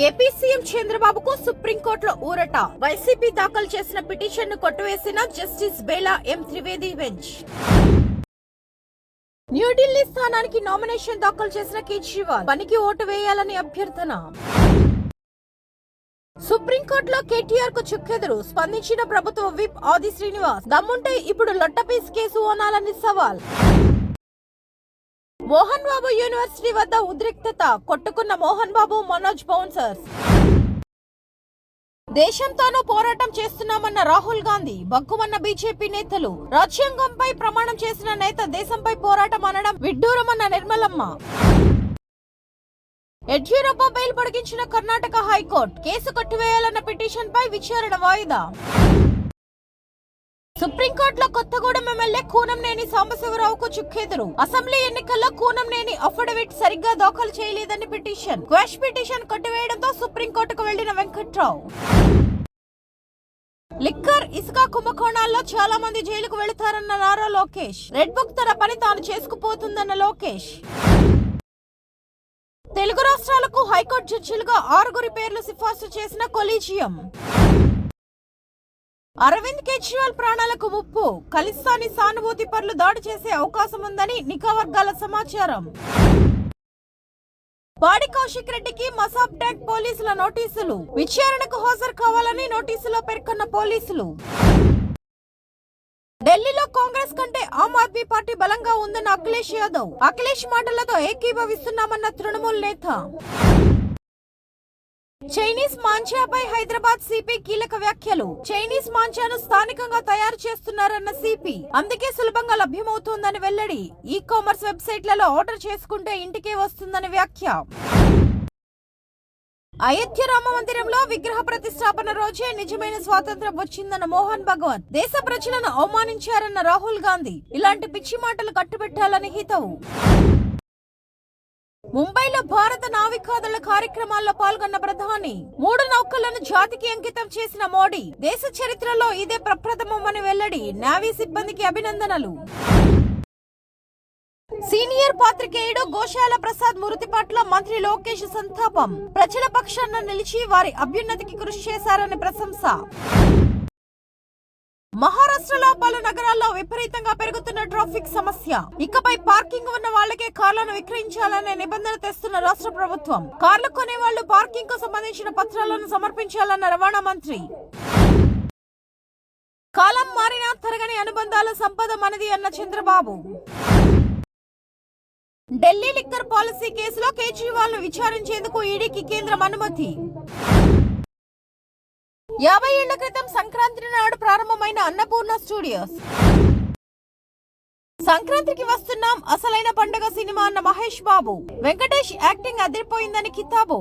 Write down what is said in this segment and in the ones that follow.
AP CM చంద్రబాబుకు సుప్రీంకోర్టులో ఊరట. వైసీపీ దాఖలు చేసిన పిటిషన్ ను కొట్టివేసిన జస్టిస్ బేలా ఎం త్రివేది బెంచ్. న్యూఢిల్లీ స్థానానికి నామినేషన్ దాఖలు చేసిన కేజ్రీవాల్ పనికి ఓటు వేయాలని అభ్యర్థన. సుప్రీంకోర్టులో కేటీఆర్ కు చుక్కెదురు. స్పందించిన ప్రభుత్వ విప్ ఆది శ్రీనివాస్. దమ్ముంటే ఇప్పుడు లొట్టపీస్ కేసు అనాలని సవాల్. మోహన్ బాబు యూనివర్సిటీ వద్ద ఉద్రిక్తత. కొట్టుకున్న మోహన్ బాబు మనోజ్ బౌన్సర్స్. దేశంతోనూ పోరాటం చేస్తున్నామన్న రాహుల్ గాంధీ. బగ్గుమన్న బీజేపీ నేతలు. రాజ్యాంగంపై ప్రమాణం చేసిన నేత దేశంపై పోరాటం అనడం విడ్డూరమన్న నిర్మలమ్మ. యడ్యూరప్ప బెయిల్ పొడిగించిన కర్ణాటక హైకోర్టు. కేసు కొట్టివేయాలన్న పిటిషన్ పై విచారణ వాయిదా. సుప్రీంకోర్టులో కొత్తగూడెం ఎమ్మెల్యే కూనంనేని సాంబశివరావుకు చుక్కెదురు. అసెంబ్లీ ఎన్నికల్లో కూనంనేని అఫిడవిట్ సరిగ్గా దాఖలు చేయలేదని పిటిషన్. క్వాష్ పిటిషన్ కొట్టివేయడంతో సుప్రీంకోర్టుకు వెళ్లిన వెంకట్రావు. లిక్కర్ ఇసుక కుంభకోణాల్లో చాలా మంది జైలుకు వెళుతారన్న నారా లోకేష్. రెడ్ బుక్ తన పని తాను చేసుకుపోతుందన్న లోకేష్. తెలుగు రాష్ట్రాలకు హైకోర్టు జడ్జిలుగా 6 పేర్లు సిఫార్సు చేసిన కొలీజియం. అరవింద్ కేజ్రీవాల్ ప్రాణాలకు ముప్పు. ఖలిస్తానీ సానుభూతి పరులు దాడి చేసే అవకాశం ఉందని నిఘా వర్గాల సమాచారం. పాడి కౌశిక్ రెడ్డికి మసాబ్ ట్యాంక్ పోలీసుల నోటీసులు. విచారణకు హాజరు కావాలని నోటీసులో పేర్కొన్న పోలీసులు. ఢిల్లీలో కాంగ్రెస్ కంటే ఆమ్ ఆద్మీ పార్టీ బలంగా ఉందన్న అఖిలేష్ యాదవ్. అఖిలేష్ మాటలతో ఏకీభవిస్తున్నామన్న తృణమూల్ నేత. చైనీస్ మాంచాపై హైదరాబాద్ సిపి కీలక వ్యాఖ్యలు. చైనీస్ మాంచాను స్థానికంగా తయారు చేస్తున్నారన్న సిపి. అందుకే సులభంగా లభ్యమవుతోందని వెల్లడి. ఈ కామర్స్ వెబ్సైట్లలో ఆర్డర్ చేసుకుంటే ఇంటికే వస్తుందని వ్యాఖ్య. అయోధ్య రామ మందిరంలో విగ్రహ ప్రతిష్టాపన రోజే నిజమైన స్వాతంత్ర్యం వచ్చిందన్న మోహన్ భగవత్. దేశ ప్రజలను అవమానించారన్న రాహుల్ గాంధీ. ఇలాంటి పిచ్చి మాటలు కట్టుబెట్టాలని హితవు. ముంబైలో భారత నావికాదళ కార్యక్రమాల్లో పాల్గొన్న ప్రధాని. 3 నౌకలను జాతికి అంకితం చేసిన మోడీ. దేశ చరిత్రలో ఇదే ప్రప్రథమమని వెల్లడి. నేవీ సిబ్బందికి అభినందనలు. సీనియర్ పాత్రికేయుడు గోశాల ప్రసాద్ మృతి పట్ల మంత్రి లోకేష్ సంతాపం. ప్రజల పక్షాన నిలిచి వారి అభ్యున్నతికి కృషి చేశారని ప్రశంస. మహారాష్ట్రలో పలు నగరాల్లో విపరీతంగా పెరుగుతున్న ట్రాఫిక్ సమస్య. ఇకపై పార్కింగ్ ఉన్న వాళ్లకే కార్లను విక్రయించాలనే నిబంధన తెస్తున్న రాష్ట్ర ప్రభుత్వం. కార్లు కొనేవాళ్లు పార్కింగ్ కు సంబంధించిన పత్రాలను సమర్పించాలన్న రవాణా మంత్రి. కాలం మారినా తరగని అనుబంధాల సంపద మనది అన్న చంద్రబాబు. ఢిల్లీ లిక్కర్ పాలసీ కేసులో కేజ్రీవాల్ ను విచారించేందుకు ఈడీకి కేంద్రం అనుమతి. 50 ఏళ్ల క్రితం సంక్రాంతి నాడు ప్రారంభమైన అన్నపూర్ణ స్టూడియోస్. సంక్రాంతికి వస్తున్నాం అసలైన పండుగ సినిమా అన్న మహేష్ బాబు. వెంకటేష్ యాక్టింగ్ అదిరిపోయిందని కితాబు.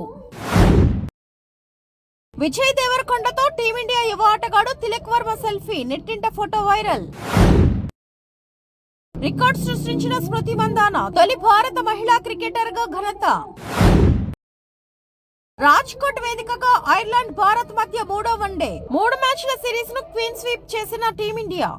విజయ్ దేవరకొండతో టీమిండియా యువ ఆటగాడు తిలక్ వర్మ సెల్ఫీ. నెట్టింట ఫోటో వైరల్. రికార్డ్ సృష్టించిన స్మృతి మందాన. తొలి భారత మహిళా క్రికెటర్ గా ఘనత. రాజ్కోట్ వేదికగా ఐర్లాండ్ భారత్ మధ్య 3వ వన్డే. 3 మ్యాచ్ల సిరీస్ ను క్వీన్ స్వీప్ చేసిన టీమిండియా.